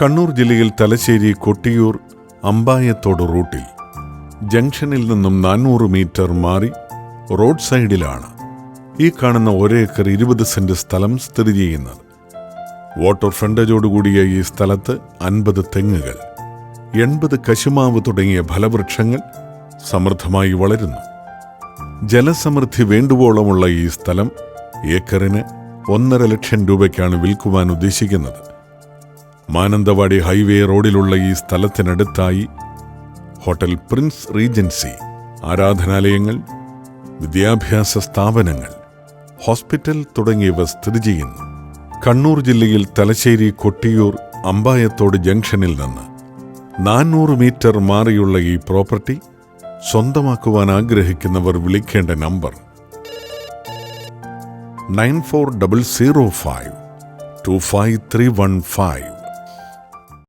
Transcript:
കണ്ണൂർ ജില്ലയിൽ തലശ്ശേരി കൊട്ടിയൂർ അമ്പായത്തോട് റൂട്ടിൽ ജംഗ്ഷനിൽ നിന്നും 400 മീറ്റർ മാറി റോഡ് സൈഡിലാണ് ഈ കാണുന്ന 1 ഏക്കർ 20 സെന്റ് സ്ഥലം സ്ഥിതി ചെയ്യുന്നത്. വാട്ടർ ഫ്രണ്ടേജോടുകൂടിയ ഈ സ്ഥലത്ത് 50 തെങ്ങുകൾ, 80 കശുമാവ് തുടങ്ങിയ ഫലവൃക്ഷങ്ങൾ സമൃദ്ധമായി വളരുന്നു. ജലസമൃദ്ധി വേണ്ടുവോളമുള്ള ഈ സ്ഥലം ഏക്കറിന് 1.5 ലക്ഷം രൂപയ്ക്കാണ് വിൽക്കുവാൻ ഉദ്ദേശിക്കുന്നത്. മാനന്തവാടി ഹൈവേ റോഡിലുള്ള ഈ സ്ഥലത്തിനടുത്തായി ഹോട്ടൽ പ്രിൻസ് റീജൻസി, ആരാധനാലയങ്ങൾ, വിദ്യാഭ്യാസ സ്ഥാപനങ്ങൾ, ഹോസ്പിറ്റൽ തുടങ്ങിയവ സ്ഥിതി ചെയ്യുന്നു. കണ്ണൂർ ജില്ലയിൽ തലശ്ശേരി കൊട്ടിയൂർ അമ്പായത്തോട് ജംഗ്ഷനിൽ നിന്ന് 400 മീറ്റർ മാറിയുള്ള ഈ പ്രോപ്പർട്ടി സ്വന്തമാക്കുവാൻ ആഗ്രഹിക്കുന്നവർ വിളിക്കേണ്ട നമ്പർ 9405 25315.